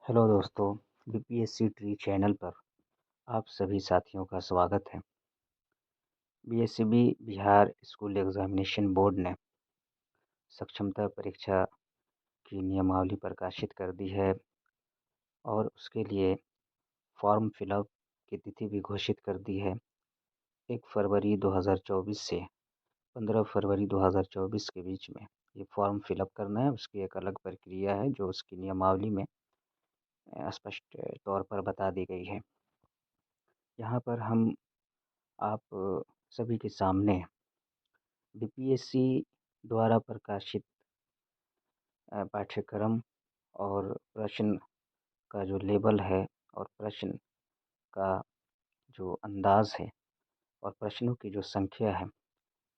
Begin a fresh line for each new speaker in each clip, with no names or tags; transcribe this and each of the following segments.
Hello दोस्तों, BPSC tree channel पर आप सभी साथियों का स्वागत है। BSCB Bihar school examination board ने सक्षमता परीक्षा की नियमावली प्रकाशित कर दी है और उसके लिए फॉर्म फिलअप की तिथि भी घोषित कर दी है। 1 फरवरी 2024 से 15 फरवरी 2024 के बीच में ये फॉर्म फिलअप करना है। उसकी एक अलग प्रक्रिया है जो उसकी नियमावली में स्पष्ट तौर पर बता दी गई है। यहाँ पर हम आप सभी के सामने बीपीएससी द्वारा प्रकाशित पाठ्यक्रम और प्रश्न का जो लेवल है और प्रश्न का जो अंदाज़ है और प्रश्नों की जो संख्या है,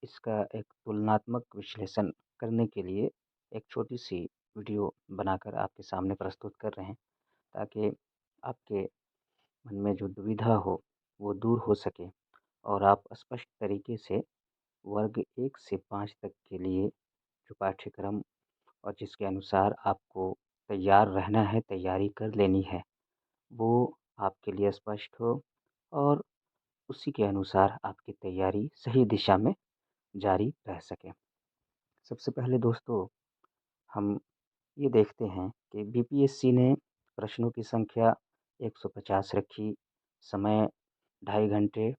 इसका एक तुलनात्मक विश्लेषण करने के लिए एक छोटी-सी वीडियो बनाकर आपके सामने प्रस्तुत कर रहे हैं, ताकि आपके मन में जो दुविधा हो, वो दूर हो सके और आप स्पष्ट तरीके से वर्ग 1 से 5 तक के लिए जो पाठ्यक्रम और जिसके अनुसार आपको तैयार रहना है, तैयारी कर लेनी है, वो आपके लिए स्पष्ट हो और उसी के अनुसार आपकी तैयारी सही दिशा में जारी रह सके। सबसे पहले दोस्तों, हम ये देखते हैं कि बीपीएससी ने प्रश्नों की संख्या 150 रखी, समय 2.5 घंटे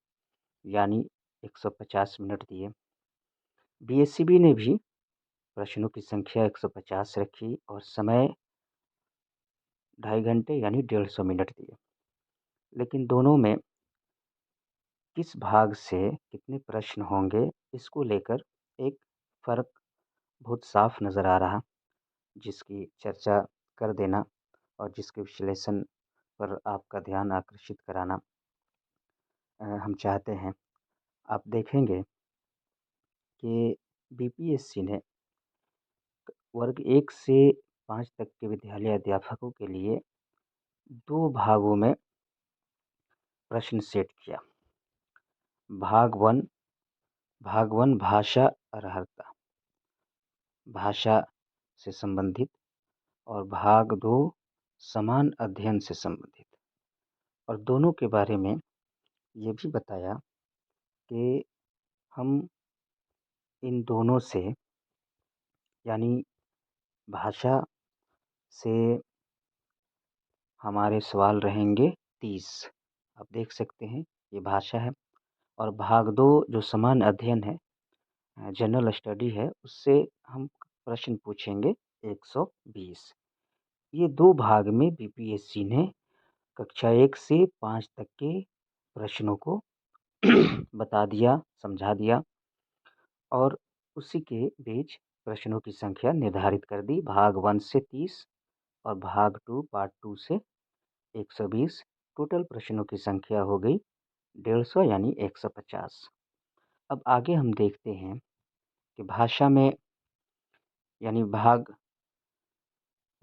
यानी 150 मिनट दिए। बीएससीबी ने भी प्रश्नों की संख्या 150 रखी और समय 2.5 घंटे यानी 150 मिनट दिए। लेकिन दोनों में किस भाग से कितने प्रश्न होंगे, इसको लेकर एक फ़र्क बहुत साफ नज़र आ रहा, जिसकी चर्चा कर देना और जिसके विश्लेषण पर आपका ध्यान आकर्षित कराना हम चाहते हैं। आप देखेंगे कि बीपीएससी ने वर्ग 1 से 5 तक के विद्यालय अध्यापकों के लिए 2 भागों में प्रश्न सेट किया। भाग 1 भाषा अर्हता, भाषा से संबंधित, और भाग 2 समान अध्ययन से संबंधित। और दोनों के बारे में ये भी बताया कि हम इन दोनों से यानी भाषा से हमारे सवाल रहेंगे 30। आप देख सकते हैं ये भाषा है। और भाग 2 जो समान अध्ययन है, जनरल स्टडी है, उससे हम प्रश्न पूछेंगे 120। ये 2 भाग में बीपीएससी ने कक्षा 1 से 5 तक के प्रश्नों को बता दिया, समझा दिया और उसी के बीच प्रश्नों की संख्या निर्धारित कर दी। भाग 1 से 30 और भाग 2 पार्ट 2 से 120। टोटल प्रश्नों की संख्या हो गई 150 यानी 150। अब आगे हम देखते हैं कि भाषा में यानी भाग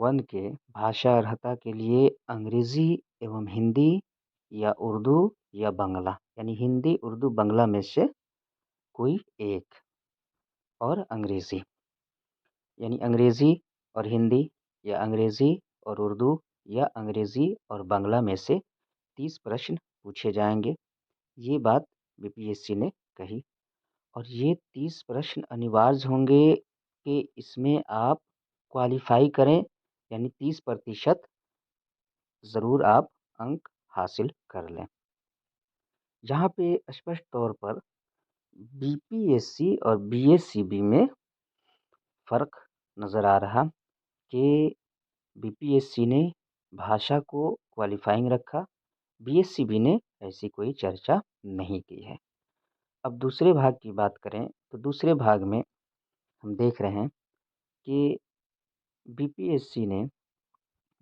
1 के भाषा अर्हता के लिए अंग्रेज़ी एवं हिंदी या उर्दू या बांग्ला, यानी हिंदी, उर्दू, बांग्ला में से कोई एक, और अंग्रेज़ी, यानी अंग्रेज़ी और हिंदी या अंग्रेज़ी और उर्दू या अंग्रेज़ी और बांग्ला में से 30 प्रश्न पूछे जाएंगे। ये बात बीपीएससी ने कही और ये 30 प्रश्न अनिवार्य होंगे कि इसमें आप क्वालिफ़ाई करें, यानी 30% ज़रूर आप अंक हासिल कर लें। यहाँ पे स्पष्ट तौर पर बीपीएससी और बीएससीबी में फ़र्क नज़र आ रहा कि बीपीएससी ने भाषा को क्वालिफ़ाइंग रखा, बीएससीबी ने ऐसी कोई चर्चा नहीं की है। अब दूसरे भाग की बात करें तो दूसरे भाग में हम देख रहे हैं कि बीपीएससी ने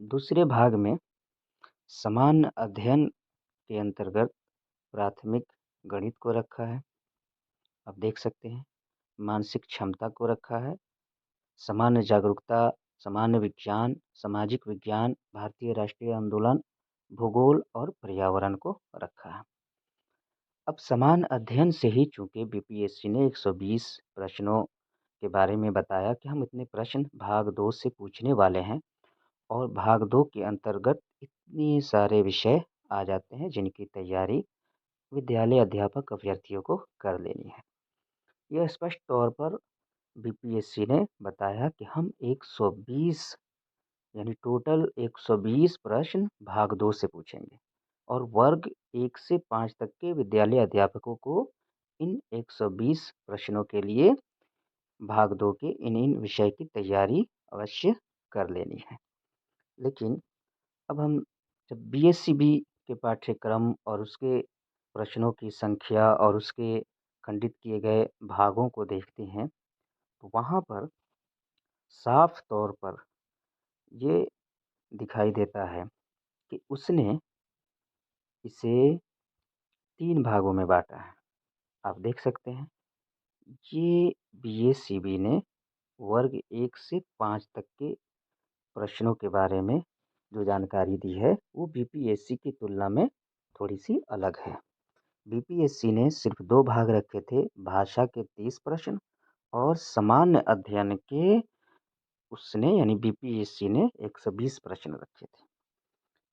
दूसरे भाग में समान अध्ययन के अंतर्गत प्राथमिक गणित को रखा है। आप देख सकते हैं मानसिक क्षमता को रखा है, सामान्य जागरूकता, सामान्य विज्ञान, सामाजिक विज्ञान, भारतीय राष्ट्रीय आंदोलन, भूगोल और पर्यावरण को रखा है। अब समान अध्ययन से ही चूँकि बीपीएससी ने 120 प्रश्नों के बारे में बताया कि हम इतने प्रश्न भाग 2 से पूछने वाले हैं और भाग 2 के अंतर्गत इतने सारे विषय आ जाते हैं जिनकी तैयारी विद्यालय अध्यापक अभ्यर्थियों को कर लेनी है। यह स्पष्ट तौर पर बीपीएससी ने बताया कि हम 120 यानी टोटल 120 प्रश्न भाग 2 से पूछेंगे और वर्ग 1 से 5 तक के विद्यालय अध्यापकों को इन 120 प्रश्नों के लिए भाग 2 के इन विषय की तैयारी अवश्य कर लेनी है। लेकिन अब हम जब बीएससीबी के पाठ्यक्रम और उसके प्रश्नों की संख्या और उसके खंडित किए गए भागों को देखते हैं, तो वहाँ पर साफ तौर पर ये दिखाई देता है कि उसने इसे 3 भागों में बाँटा है। आप देख सकते हैं, ये बीएससीबी ने वर्ग 1 से 5 तक के प्रश्नों के बारे में जो जानकारी दी है, वो बीपीएससी की तुलना में थोड़ी-सी अलग है। बीपीएससी ने सिर्फ 2 भाग रखे थे, भाषा के 30 प्रश्न और सामान्य अध्ययन के उसने यानी बीपीएससी ने 120 प्रश्न रखे थे।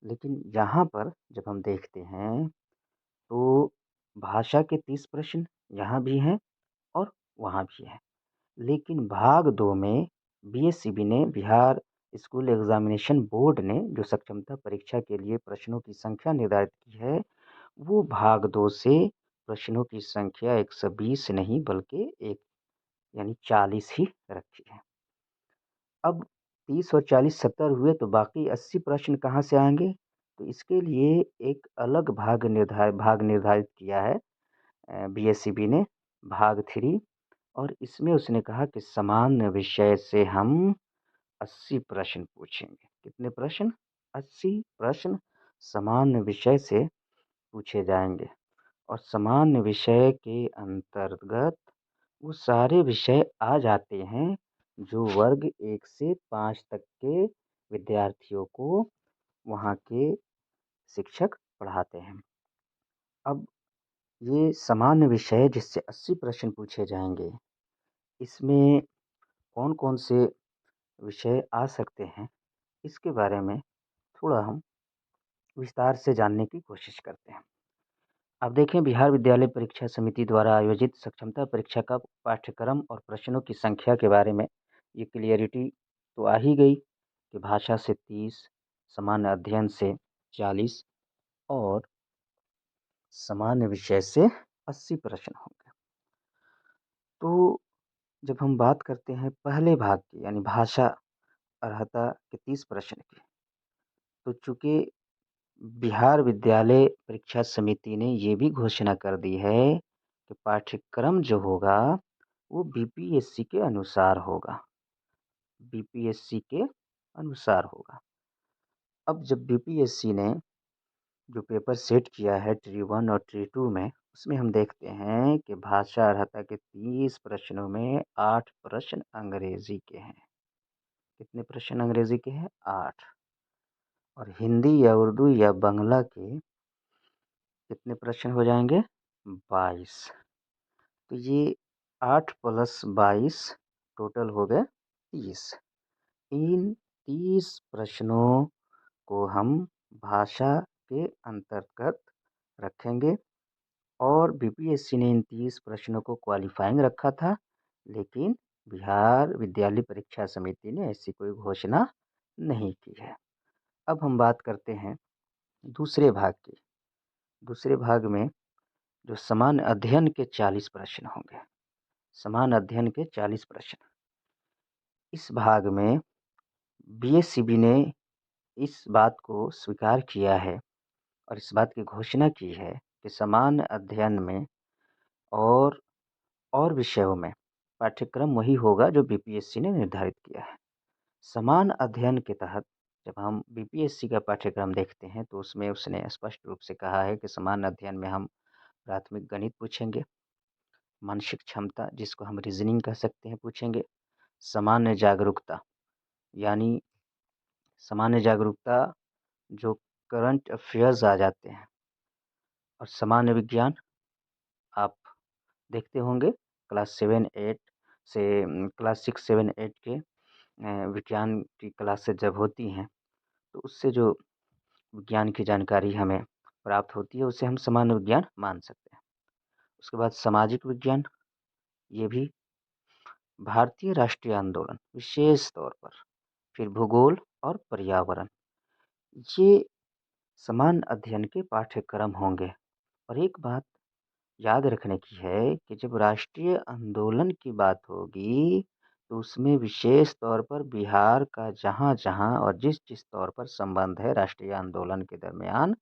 लेकिन यहाँ पर जब हम देखते हैं, तो भाषा के 30 प्रश्न यहाँ भी हैं और वहाँ भी हैं। लेकिन भाग 2 में बीएससीबी ने बिहार स्कूल एग्जामिनेशन बोर्ड ने जो सक्षमता परीक्षा के लिए प्रश्नों की संख्या निर्धारित की है, वो भाग 2 से प्रश्नों की संख्या 120 नहीं बल्कि एक यानी 40 ही रखी है। अब 30 और 40 70 हुए तो बाकी 80 प्रश्न कहाँ से आएँगे? तो इसके लिए एक अलग भाग निर्धारित किया है बीएसईबी ने भाग 3 और इसमें उसने कहा कि सामान्य विषय से हम 80 प्रश्न पूछेंगे। कितने प्रश्न? 80 प्रश्न सामान्य विषय से पूछे जाएँगे और सामान्य विषय के अंतर्गत वो सारे विषय आ जाते हैं जो वर्ग 1 से 5 तक के विद्यार्थियों को वहाँ के शिक्षक पढ़ाते हैं। अब ये सामान्य विषय जिससे 80 प्रश्न पूछे जाएँगे, इसमें कौन-कौन से विषय आ सकते हैं, इसके बारे में थोड़ा हम विस्तार से जानने की कोशिश करते हैं। अब देखें बिहार विद्यालय परीक्षा समिति द्वारा आयोजित सक्षमता परीक्षा का पाठ्यक्रम और प्रश्नों की संख्या के बारे में ये क्लियरिटी तो आ ही गई कि भाषा से 30, सामान्य अध्ययन से 40 और सामान्य विषय से 80 प्रश्न होंगे। तो जब हम बात करते हैं पहले भाग की यानी भाषा अर्हता के 30 प्रश्न की, तो चूँकि बिहार विद्यालय परीक्षा समिति ने ये भी घोषणा कर दी है कि पाठ्यक्रम जो होगा वो बीपीएससी के अनुसार होगा, बीपीएससी के अनुसार होगा। अब जब बीपीएससी ने जो पेपर सेट किया है ट्री 1 और ट्री 2 में, उसमें हम देखते हैं कि भाषा अर्हता के 30 प्रश्नों में 8 प्रश्न अंग्रेजी के हैं। कितने प्रश्न अंग्रेजी के हैं? 8 और हिंदी या उर्दू या बांग्ला के कितने प्रश्न हो जाएँगे? 22। तो ये 8 प्लस 22 टोटल हो गए 30। इन 30 प्रश्नों को हम भाषा के अंतर्गत रखेंगे और बीपीएससी ने इन 30 प्रश्नों को क्वालिफाइंग रखा था, लेकिन बिहार विद्यालय परीक्षा समिति ने ऐसी कोई घोषणा नहीं की है। अब हम बात करते हैं दूसरे भाग की। दूसरे भाग में जो समान अध्ययन के 40 प्रश्न होंगे, समान अध्ययन के 40 प्रश्न। इस भाग में बीएससीबी ने इस बात को स्वीकार किया है और इस बात की घोषणा की है कि समान अध्ययन में और और विषयों में पाठ्यक्रम वही होगा जो बीपीएससी ने निर्धारित किया है। समान अध्ययन के तहत जब हम बीपीएससी का पाठ्यक्रम देखते हैं तो उसमें उसने स्पष्ट रूप से कहा है कि समान अध्ययन में हम प्राथमिक गणित पूछेंगे, मानसिक क्षमता जिसको हम रीजनिंग कह सकते हैं पूछेंगे, सामान्य जागरूकता यानी सामान्य जागरूकता जो करंट अफेयर्स आ जाते हैं और सामान्य विज्ञान आप देखते होंगे क्लास 7 8 से क्लास 6 7 8 के विज्ञान की क्लासेस जब होती हैं तो उससे जो विज्ञान की जानकारी हमें प्राप्त होती है, उसे हम सामान्य विज्ञान मान सकते हैं। उसके बाद सामाजिक विज्ञान, ये भी भारतीय राष्ट्रीय आंदोलन विशेष तौर पर, फिर भूगोल और पर्यावरण, ये समान अध्ययन के पाठ्यक्रम होंगे। और एक बात याद रखने की है कि जब राष्ट्रीय आंदोलन की बात होगी, तो उसमें विशेष तौर पर बिहार का जहाँ-जहाँ और जिस-जिस तौर पर संबंध है राष्ट्रीय आंदोलन के दरमियान,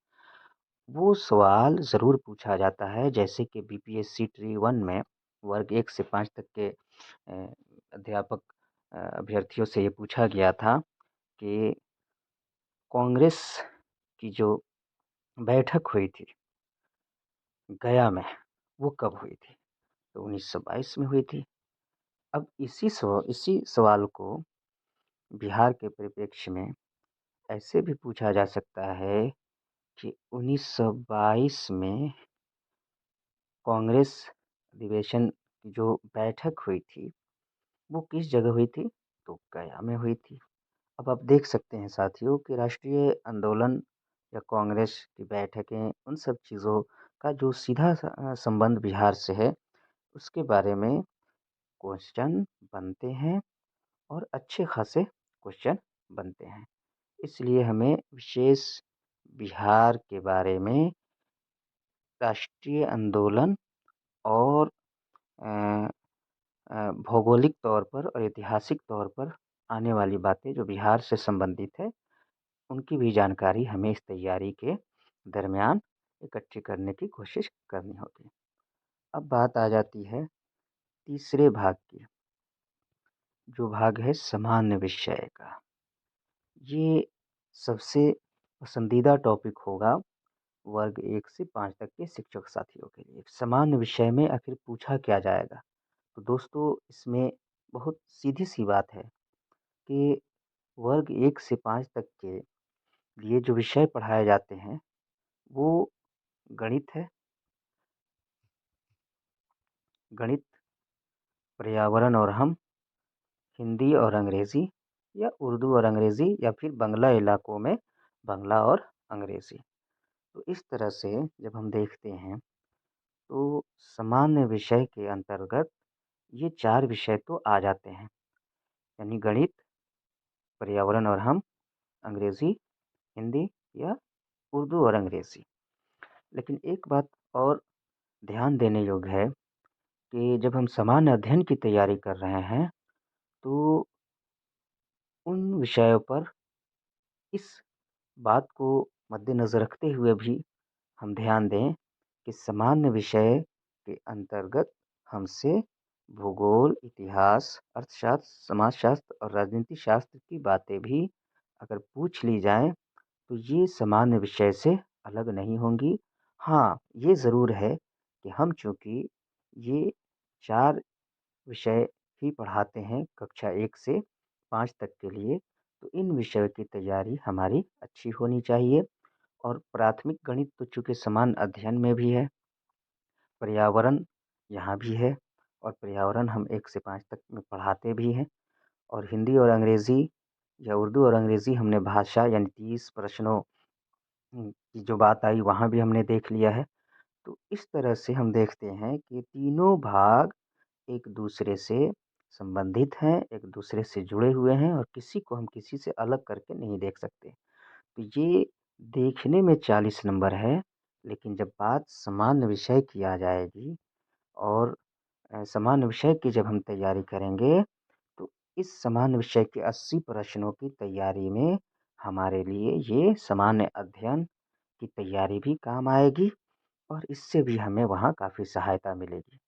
वो सवाल ज़रूर पूछा जाता है। जैसे कि बीपीएससी ट्री 1 में वर्ग 1 से 5 तक के अध्यापक अभ्यर्थियों से ये पूछा गया था कि कांग्रेस की जो बैठक हुई थी गया में, वो कब हुई थी? तो 1922 में हुई थी। अब इसी सवाल को बिहार के परिप्रेक्ष्य में ऐसे भी पूछा जा सकता है कि 1922 में कांग्रेस अधिवेशन की जो बैठक हुई थी, वो किस जगह हुई थी? तो गया में हुई थी। अब आप देख सकते हैं साथियों कि राष्ट्रीय आंदोलन या कांग्रेस की बैठकें, उन सब चीज़ों का जो सीधा संबंध बिहार से है, उसके बारे में क्वेश्चन बनते हैं और अच्छे खासे क्वेश्चन बनते हैं। इसलिए हमें विशेष बिहार के बारे में राष्ट्रीय आंदोलन और अ भौगोलिक तौर पर और ऐतिहासिक तौर पर आने वाली बातें जो बिहार से संबंधित है, उनकी भी जानकारी हमें इस तैयारी के दरमियान इकट्ठी करने की कोशिश करनी होगी। अब बात आ जाती है तीसरे भाग की, जो भाग है सामान्य विषय का। ये सबसे पसंदीदा टॉपिक होगा वर्ग 1 से 5 तक के शिक्षक साथियों के लिए। सामान्य विषय में आखिर पूछा क्या जाएगा? तो दोस्तों, इसमें बहुत सीधी-सी बात है कि वर्ग 1 से 5 तक के लिए जो विषय पढ़ाए जाते हैं, वो गणित है, गणित, पर्यावरण और हम, हिंदी और अंग्रेज़ी, या उर्दू और अंग्रेज़ी, या फिर बांग्ला इलाकों में बांग्ला और अंग्रेज़ी। तो इस तरह से जब हम देखते हैं, तो सामान्य विषय के अंतर्गत ये 4 विषय तो आ जाते हैं, यानी गणित, पर्यावरण और हम, अंग्रेज़ी, हिंदी या उर्दू और अंग्रेज़ी। लेकिन एक बात और ध्यान देने योग्य है कि जब हम सामान्य अध्ययन की तैयारी कर रहे हैं, तो उन विषयों पर इस बात को मद्देनज़र रखते हुए भी हम ध्यान दें कि सामान्य विषय के अंतर्गत हमसे भूगोल, इतिहास, अर्थशास्त्र, समाजशास्त्र और राजनीति शास्त्र की बातें भी अगर पूछ ली जाएँ, तो ये सामान्य विषय से अलग नहीं होंगी। हाँ, ये ज़रूर है कि हम चूँकि ये 4 विषय ही पढ़ाते हैं कक्षा 1 से 5 तक के लिए, तो इन विषयों की तैयारी हमारी अच्छी होनी चाहिए। और प्राथमिक गणित तो चूँकि समान अध्ययन में भी है, पर्यावरण यहाँ भी है, और पर्यावरण हम 1 से 5 तक में पढ़ाते भी हैं। और हिंदी और अंग्रेज़ी या उर्दू और अंग्रेज़ी हमने भाषा यानी 30 प्रश्नों की जो बात आई, वहाँ भी हमने देख लिया है। तो इस तरह से हम देखते हैं कि तीनों भाग एक दूसरे से संबंधित हैं, एक दूसरे से जुड़े हुए हैं, और किसी को हम किसी से अलग करके नहीं देख सकते। तो ये देखने में 40 नंबर है, लेकिन जब बात सामान्य विषय की आ जाएगी और सामान्य विषय की जब हम तैयारी करेंगे, तो इस सामान्य विषय के 80 प्रश्नों की तैयारी में हमारे लिए ये सामान्य अध्ययन की तैयारी भी काम आएगी, और इससे भी हमें वहाँ काफ़ी सहायता मिलेगी।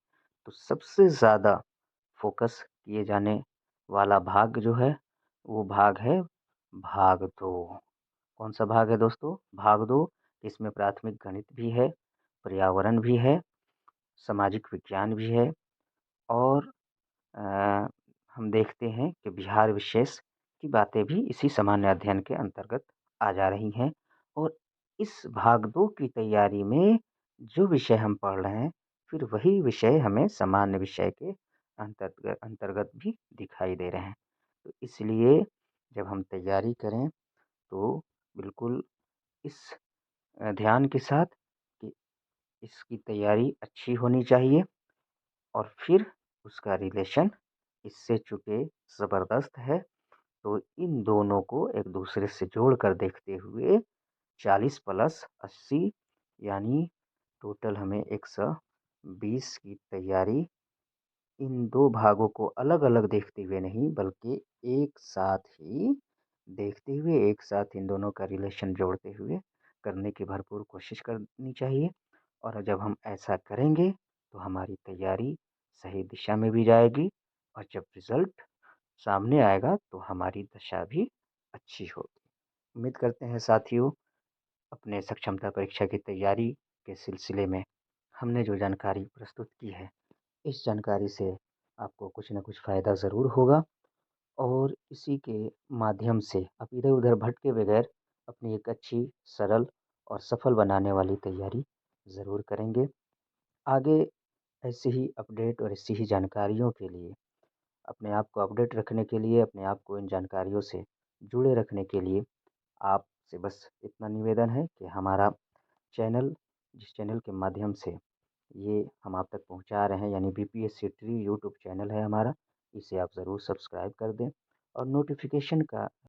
तो सबसे ज़्यादा फ़ोकस किए जाने वाला भाग जो है, वो भाग है भाग 2। कौन-सा भाग है दोस्तों? भाग 2। इसमें प्राथमिक गणित भी है, पर्यावरण भी है, सामाजिक विज्ञान भी है, और अ, हम देखते हैं कि बिहार विशेष की बातें भी इसी सामान्य अध्ययन के अंतर्गत आ जा रही हैं। और इस भाग 2 की तैयारी में जो विषय हम पढ़ रहे हैं, फिर वही विषय हमें सामान्य विषय के अंतर्गत भी दिखाई दे रहे हैं। तो इसलिए जब हम तैयारी करें, तो बिल्कुल इस ध्यान के साथ कि इसकी तैयारी अच्छी होनी चाहिए और फिर उसका रिलेशन इससे चूँकि ज़बरदस्त है, तो इन दोनों को एक दूसरे से जोड़कर देखते हुए 40 प्लस 80 यानी टोटल हमें 120 की तैयारी इन 2 भागों को अलग-अलग देखते हुए नहीं बल्कि एक साथ ही देखते हुए, एक साथ इन दोनों का रिलेशन जोड़ते हुए करने की भरपूर कोशिश करनी चाहिए और जब हम ऐसा करेंगे, तो हमारी तैयारी सही दिशा में भी जाएगी और जब रिज़ल्ट सामने आएगा, तो हमारी दशा भी अच्छी होगी। उम्मीद करते हैं साथियों, अपने सक्षमता परीक्षा की तैयारी के सिलसिले में हमने जो जानकारी प्रस्तुत की है, इस जानकारी से आपको कुछ न कुछ फ़ायदा ज़रूर होगा और इसी के माध्यम से आप इधर-उधर भटके बगैर अपनी एक अच्छी, सरल और सफल बनाने वाली तैयारी ज़रूर करेंगे। आगे ऐसे ही अपडेट और ऐसी ही जानकारियों के लिए, अपने आप को अपडेट रखने के लिए, अपने आप को इन जानकारियों से जुड़े रखने के लिए आपसे बस इतना निवेदन है कि हमारा चैनल, जिस चैनल के माध्यम से ये हम आप तक पहुँचा रहे हैं यानी बीपीएससी ट्री यूट्यूब चैनल है हमारा, इसे आप ज़रूर सब्सक्राइब कर दें और नोटिफ़िकेशन का